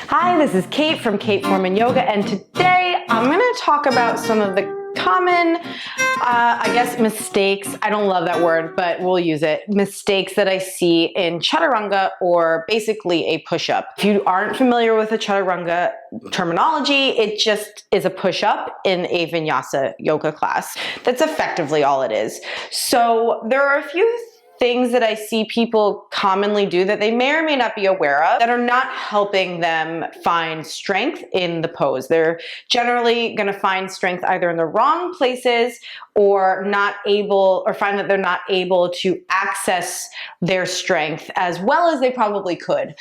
Hi, this is Kate from Kate Forman Yoga, and today I'm going to talk about some of the common, mistakes. I don't love that word, but we'll use it. Mistakes that I see in Chaturanga, or basically a push-up. If you aren't familiar with the Chaturanga terminology, it just is a push-up in a vinyasa yoga class. That's effectively all it is. So there are a few things that I see people commonly do that they may or may not be aware of that are not helping them find strength in the pose. They're generally going to find strength either in the wrong places or find that they're not able to access their strength as well as they probably could.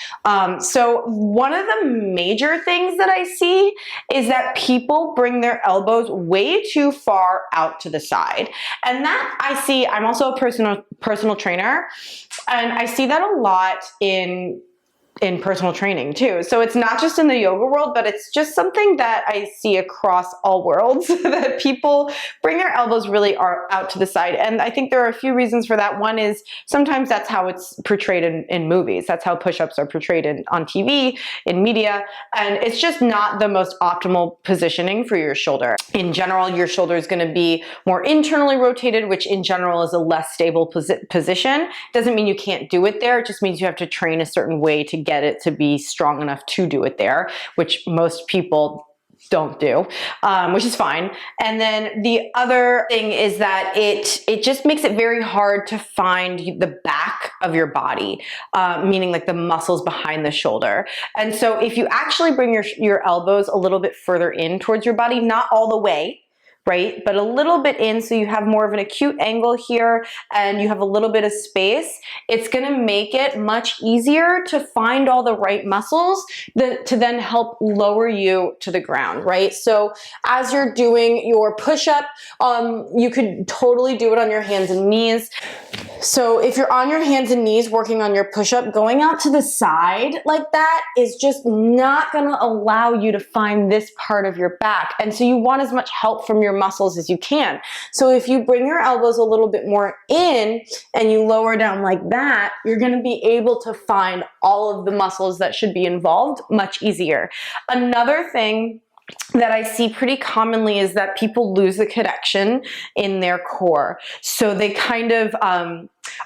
So one of the major things that I see is that people bring their elbows way too far out to the side. And that I'm also a personal trainer, and I see that a lot in personal training too. So it's not just in the yoga world, but it's just something that I see across all worlds that people bring their elbows really out to the side. And I think there are a few reasons for that. One is sometimes that's how it's portrayed in movies. That's how push-ups are portrayed on TV, in media. And it's just not the most optimal positioning for your shoulder. In general, your shoulder is going to be more internally rotated, which in general is a less stable position. Doesn't mean you can't do it there. It just means you have to train a certain way to get it to be strong enough to do it there, which most people don't do, which is fine. And then the other thing is that it just makes it very hard to find the back of your body, meaning like the muscles behind the shoulder. And so if you actually bring your elbows a little bit further in towards your body, not all the way, right? But a little bit in, so you have more of an acute angle here and you have a little bit of space, it's gonna make it much easier to find all the right muscles to then help lower you to the ground, right? So as you're doing your push-up, you could totally do it on your hands and knees. So if you're on your hands and knees working on your push-up, going out to the side like that is just not gonna allow you to find this part of your back. And so you want as much help from your muscles as you can. So if you bring your elbows a little bit more in and you lower down like that, you're going to be able to find all of the muscles that should be involved much easier. Another thing that I see pretty commonly is that people lose the connection in their core. So they kind of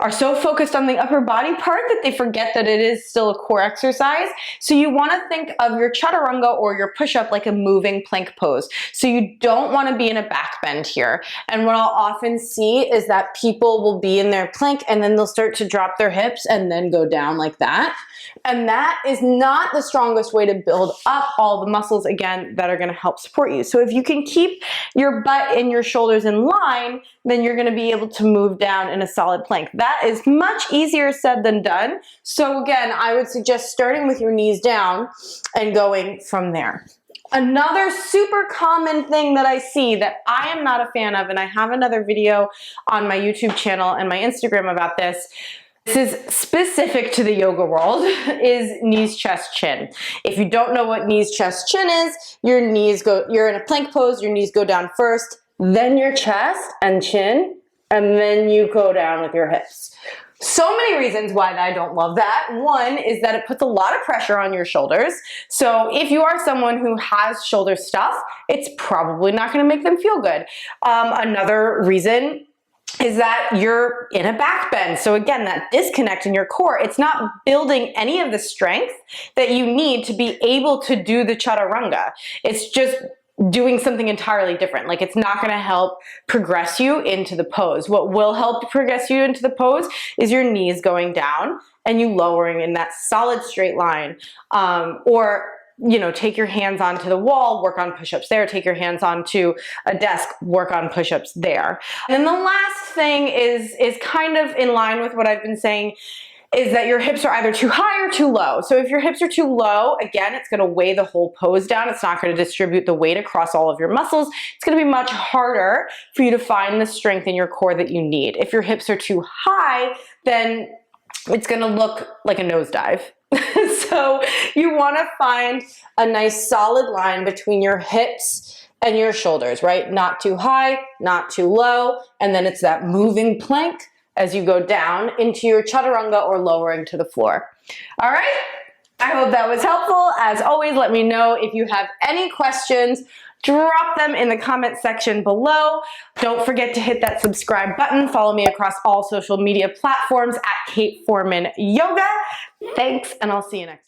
are so focused on the upper body part that they forget that it is still a core exercise. So you want to think of your chaturanga or your push-up like a moving plank pose. So you don't want to be in a back bend here. And what I'll often see is that people will be in their plank and then they'll start to drop their hips and then go down like that. And that is not the strongest way to build up all the muscles, again, that are going to help support you. So if you can keep your butt and your shoulders in line, then you're going to be able to move down in a solid plank. That is much easier said than done. So again, I would suggest starting with your knees down and going from there. Another super common thing that I see that I am not a fan of, and I have another video on my YouTube channel and my Instagram about this, is specific to the yoga world, is knees, chest, chin. If you don't know what knees, chest, chin is, you're in a plank pose, your knees go down first, then your chest and chin, and then you go down with your hips. So many reasons why I don't love that. One is that it puts a lot of pressure on your shoulders. So if you are someone who has shoulder stuff, it's probably not going to make them feel good. Another reason is that you're in a back bend. So again, that disconnect in your core, it's not building any of the strength that you need to be able to do the chaturanga. It's just doing something entirely different. Like, it's not going to help progress you into the pose. What will help progress you into the pose is your knees going down and you lowering in that solid straight line. Or take your hands onto the wall, work on push-ups there. Take your hands onto a desk, work on push-ups there. And then the last thing is kind of in line with what I've been saying, is that your hips are either too high or too low. So if your hips are too low, again, it's going to weigh the whole pose down. It's not going to distribute the weight across all of your muscles. It's going to be much harder for you to find the strength in your core that you need. If your hips are too high, then it's going to look like a nosedive. So you want to find a nice solid line between your hips and your shoulders, right? Not too high, not too low. And then it's that moving plank as you go down into your chaturanga or lowering to the floor. All right? I hope that was helpful. As always, let me know if you have any questions. Drop them in the comment section below. Don't forget to hit that subscribe button. Follow me across all social media platforms at Kate Forman Yoga. Thanks, and I'll see you next time.